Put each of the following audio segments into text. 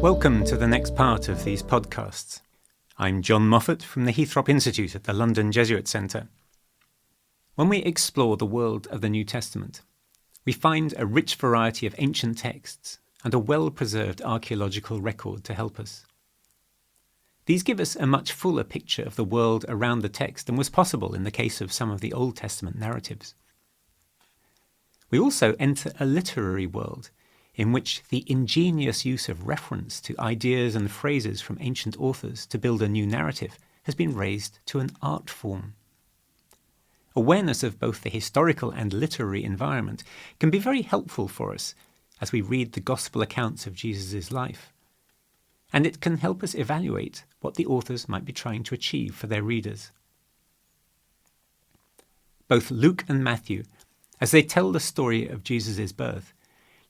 Welcome to the next part of these podcasts. I'm John Moffatt from the Heathrop Institute at the London Jesuit Centre. When we explore the world of the New Testament, we find a rich variety of ancient texts and a well-preserved archaeological record to help us. These give us a much fuller picture of the world around the text than was possible in the case of some of the Old Testament narratives. We also enter a literary world in which the ingenious use of reference to ideas and phrases from ancient authors to build a new narrative has been raised to an art form. Awareness of both the historical and literary environment can be very helpful for us as we read the gospel accounts of Jesus' life, and it can help us evaluate what the authors might be trying to achieve for their readers. Both Luke and Matthew, as they tell the story of Jesus' birth,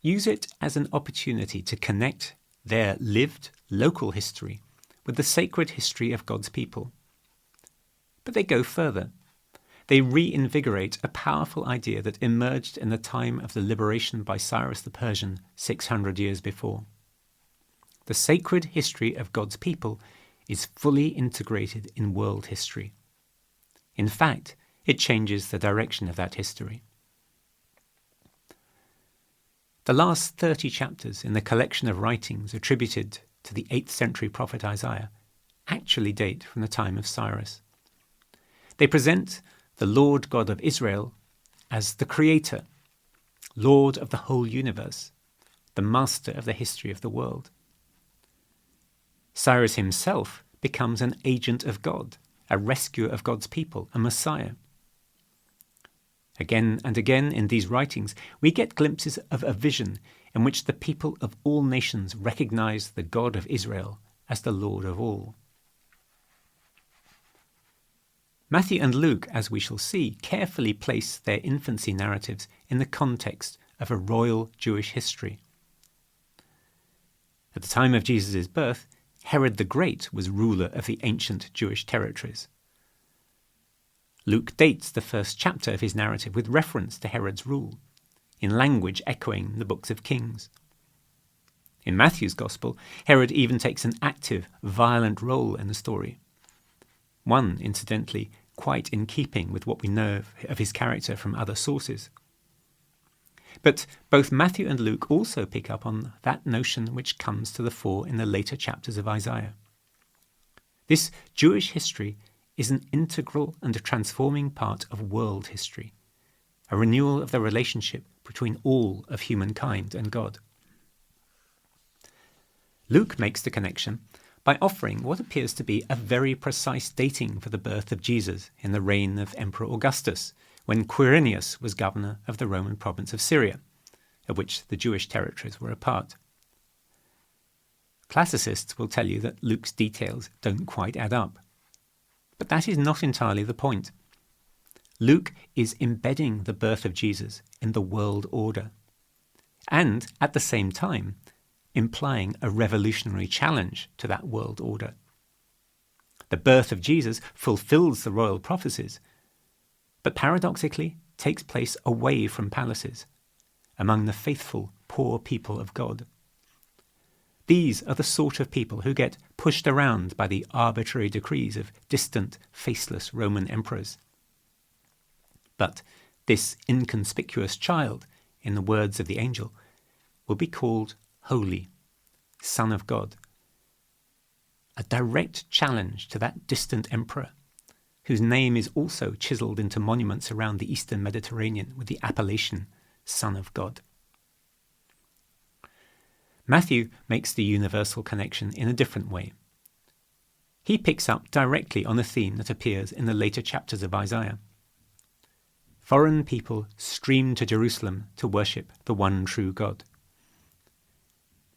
use it as an opportunity to connect their lived local history with the sacred history of God's people. But they go further. They reinvigorate a powerful idea that emerged in the time of the liberation by Cyrus the Persian 600 years before. The sacred history of God's people is fully integrated in world history. In fact, it changes the direction of that history. The last 30 chapters in the collection of writings attributed to the 8th century prophet Isaiah actually date from the time of Cyrus. They present the Lord God of Israel as the Creator, Lord of the whole universe, the master of the history of the world. Cyrus himself becomes an agent of God, a rescuer of God's people, a Messiah. Again and again in these writings, we get glimpses of a vision in which the people of all nations recognize the God of Israel as the Lord of all. Matthew and Luke, as we shall see, carefully place their infancy narratives in the context of a royal Jewish history. At the time of Jesus' birth, Herod the Great was ruler of the ancient Jewish territories. Luke dates the first chapter of his narrative with reference to Herod's rule, in language echoing the books of Kings. In Matthew's Gospel, Herod even takes an active, violent role in the story. One, incidentally, quite in keeping with what we know of his character from other sources. But both Matthew and Luke also pick up on that notion which comes to the fore in the later chapters of Isaiah. This Jewish history is an integral and a transforming part of world history, a renewal of the relationship between all of humankind and God. Luke makes the connection by offering what appears to be a very precise dating for the birth of Jesus in the reign of Emperor Augustus, when Quirinius was governor of the Roman province of Syria, of which the Jewish territories were a part. Classicists will tell you that Luke's details don't quite add up. But that is not entirely the point. Luke is embedding the birth of Jesus in the world order, and at the same time implying a revolutionary challenge to that world order. The birth of Jesus fulfills the royal prophecies, but paradoxically takes place away from palaces, among the faithful, poor people of God. These are the sort of people who get pushed around by the arbitrary decrees of distant, faceless Roman emperors. But this inconspicuous child, in the words of the angel, will be called Holy, Son of God. A direct challenge to that distant emperor, whose name is also chiselled into monuments around the eastern Mediterranean with the appellation Son of God. Matthew makes the universal connection in a different way. He picks up directly on a theme that appears in the later chapters of Isaiah. Foreign people stream to Jerusalem to worship the one true God.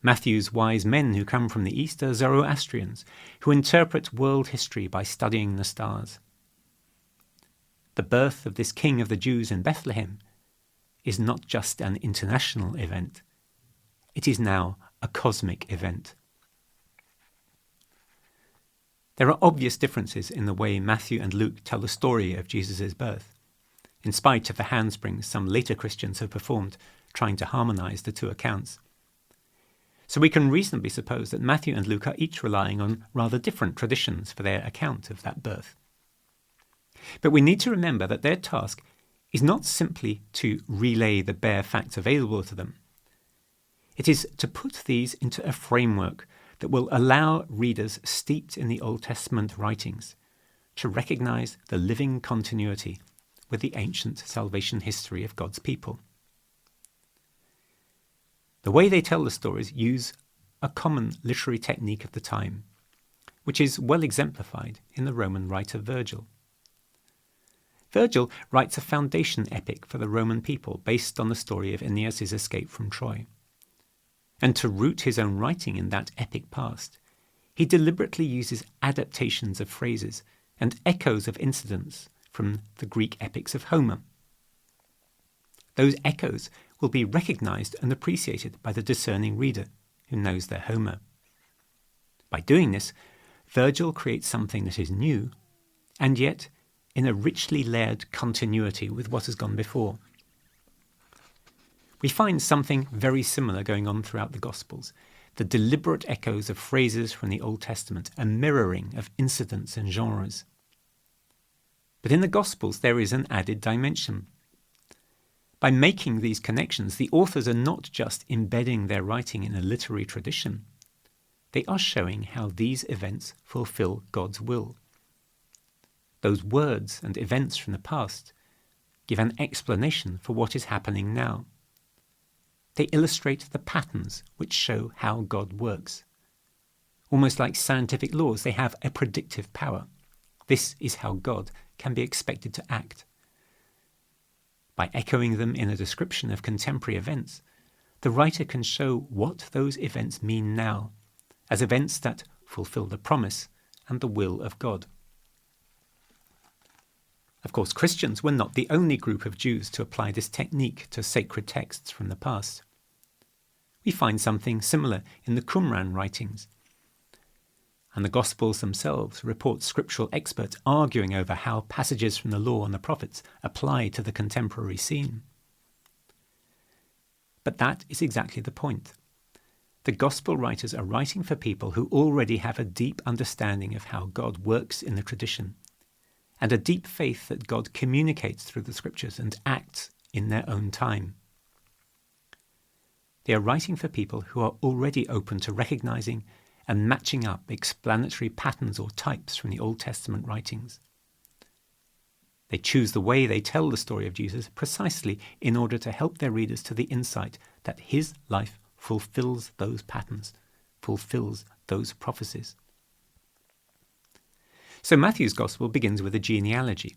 Matthew's wise men who come from the east are Zoroastrians, who interpret world history by studying the stars. The birth of this king of the Jews in Bethlehem is not just an international event. It is now a cosmic event. There are obvious differences in the way Matthew and Luke tell the story of Jesus' birth, in spite of the handsprings some later Christians have performed trying to harmonize the two accounts. So we can reasonably suppose that Matthew and Luke are each relying on rather different traditions for their account of that birth. But we need to remember that their task is not simply to relay the bare facts available to them. It is to put these into a framework that will allow readers steeped in the Old Testament writings to recognize the living continuity with the ancient salvation history of God's people. The way they tell the stories use a common literary technique of the time, which is well exemplified in the Roman writer Virgil. Virgil writes a foundation epic for the Roman people based on the story of Aeneas' escape from Troy. And to root his own writing in that epic past, he deliberately uses adaptations of phrases and echoes of incidents from the Greek epics of Homer. Those echoes will be recognized and appreciated by the discerning reader who knows their Homer. By doing this, Virgil creates something that is new, and yet in a richly layered continuity with what has gone before. We find something very similar going on throughout the Gospels, the deliberate echoes of phrases from the Old Testament, a mirroring of incidents and genres. But in the Gospels there is an added dimension. By making these connections, the authors are not just embedding their writing in a literary tradition. They are showing how these events fulfill God's will. Those words and events from the past give an explanation for what is happening now. They illustrate the patterns which show how God works. Almost like scientific laws, they have a predictive power. This is how God can be expected to act. By echoing them in a description of contemporary events, the writer can show what those events mean now, as events that fulfill the promise and the will of God. Of course, Christians were not the only group of Jews to apply this technique to sacred texts from the past. We find something similar in the Qumran writings. And the Gospels themselves report scriptural experts arguing over how passages from the law and the prophets apply to the contemporary scene. But that is exactly the point. The Gospel writers are writing for people who already have a deep understanding of how God works in the tradition, and a deep faith that God communicates through the scriptures and acts in their own time. They are writing for people who are already open to recognizing and matching up explanatory patterns or types from the Old Testament writings. They choose the way they tell the story of Jesus precisely in order to help their readers to the insight that his life fulfills those patterns, fulfills those prophecies. So Matthew's Gospel begins with a genealogy,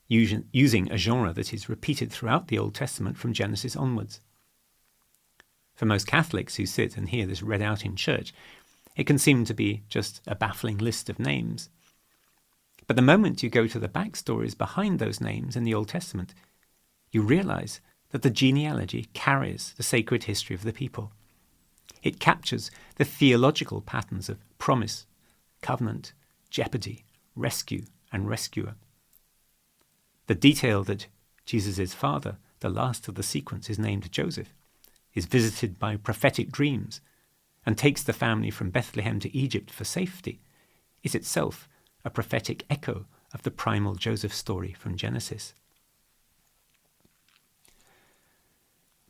using a genre that is repeated throughout the Old Testament from Genesis onwards. For most Catholics who sit and hear this read out in church, it can seem to be just a baffling list of names. But the moment you go to the backstories behind those names in the Old Testament, you realize that the genealogy carries the sacred history of the people. It captures the theological patterns of promise, covenant, jeopardy, rescue, and rescuer. The detail that Jesus' father, the last of the sequence, is named Joseph, is visited by prophetic dreams, and takes the family from Bethlehem to Egypt for safety, is itself a prophetic echo of the primal Joseph story from Genesis.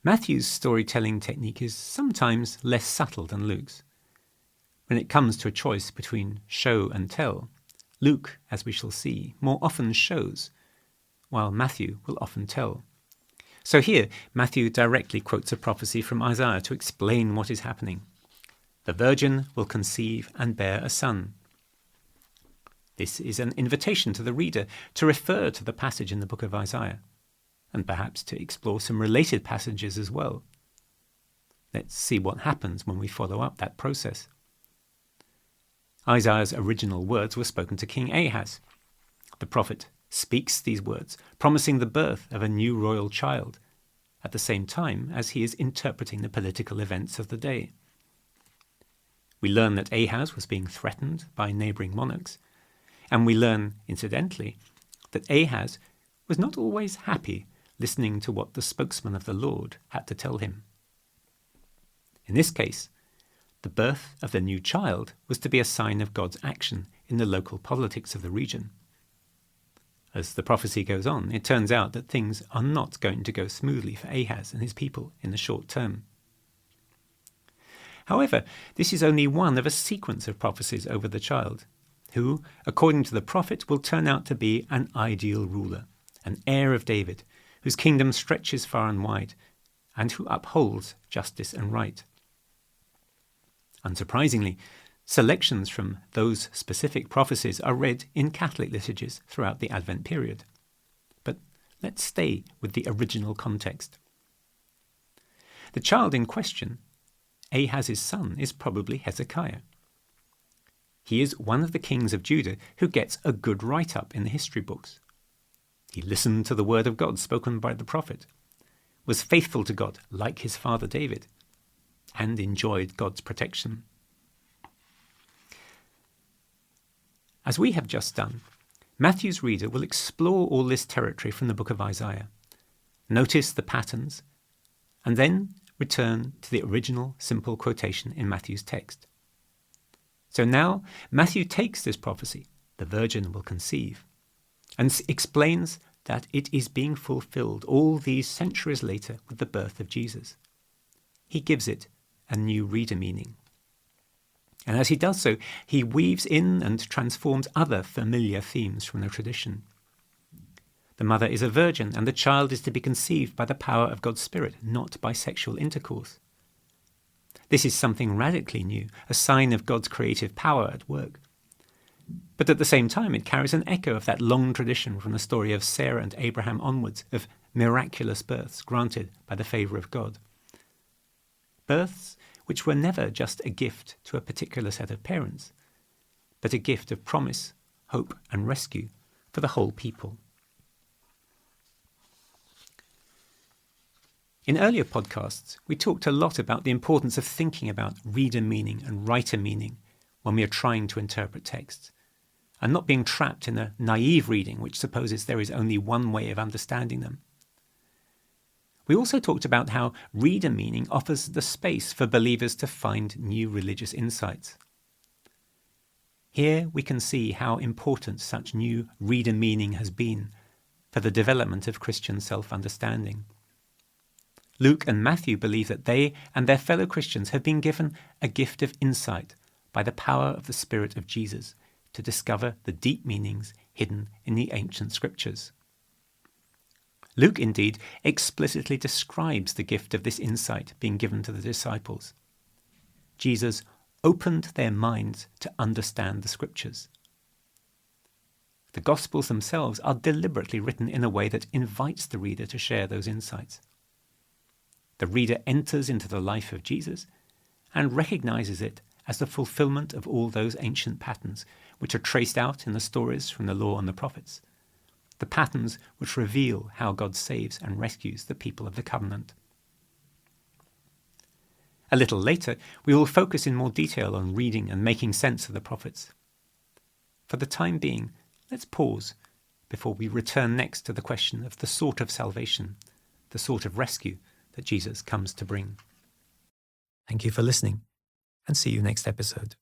Matthew's storytelling technique is sometimes less subtle than Luke's. When it comes to a choice between show and tell, Luke, as we shall see, more often shows, while Matthew will often tell. So here, Matthew directly quotes a prophecy from Isaiah to explain what is happening. The virgin will conceive and bear a son. This is an invitation to the reader to refer to the passage in the book of Isaiah, and perhaps to explore some related passages as well. Let's see what happens when we follow up that process. Isaiah's original words were spoken to King Ahaz. The prophet speaks these words, promising the birth of a new royal child, at the same time as he is interpreting the political events of the day. We learn that Ahaz was being threatened by neighbouring monarchs, and we learn, incidentally, that Ahaz was not always happy listening to what the spokesman of the Lord had to tell him. In this case, The birth of the new child was to be a sign of God's action in the local politics of the region. As the prophecy goes on, it turns out that things are not going to go smoothly for Ahaz and his people in the short term. However, this is only one of a sequence of prophecies over the child, who, according to the prophet, will turn out to be an ideal ruler, an heir of David, whose kingdom stretches far and wide, and who upholds justice and right. Unsurprisingly, selections from those specific prophecies are read in Catholic liturgies throughout the Advent period. But let's stay with the original context. The child in question, Ahaz's son, is probably Hezekiah. He is one of the kings of Judah who gets a good write-up in the history books. He listened to the word of God spoken by the prophet, was faithful to God like his father David, and enjoyed God's protection. As we have just done, Matthew's reader will explore all this territory from the book of Isaiah, notice the patterns, and then return to the original simple quotation in Matthew's text. So now Matthew takes this prophecy, the virgin will conceive, and explains that it is being fulfilled all these centuries later with the birth of Jesus. He gives it a new reader meaning. And as he does so, he weaves in and transforms other familiar themes from the tradition. The mother is a virgin, and the child is to be conceived by the power of God's Spirit, not by sexual intercourse. This is something radically new, a sign of God's creative power at work. But at the same time, it carries an echo of that long tradition from the story of Sarah and Abraham onwards, of miraculous births granted by the favour of God. Births which were never just a gift to a particular set of parents, but a gift of promise, hope and rescue for the whole people. In earlier podcasts, we talked a lot about the importance of thinking about reader meaning and writer meaning when we are trying to interpret texts, and not being trapped in a naive reading which supposes there is only one way of understanding them. We also talked about how reader meaning offers the space for believers to find new religious insights. Here we can see how important such new reader meaning has been for the development of Christian self-understanding. Luke and Matthew believe that they and their fellow Christians have been given a gift of insight by the power of the Spirit of Jesus to discover the deep meanings hidden in the ancient scriptures. Luke indeed explicitly describes the gift of this insight being given to the disciples. Jesus opened their minds to understand the scriptures. The Gospels themselves are deliberately written in a way that invites the reader to share those insights. The reader enters into the life of Jesus and recognizes it as the fulfillment of all those ancient patterns which are traced out in the stories from the law and the prophets, the patterns which reveal how God saves and rescues the people of the covenant. A little later, we will focus in more detail on reading and making sense of the prophets. For the time being, let's pause before we return next to the question of the sort of salvation, the sort of rescue that Jesus comes to bring. Thank you for listening, and see you next episode.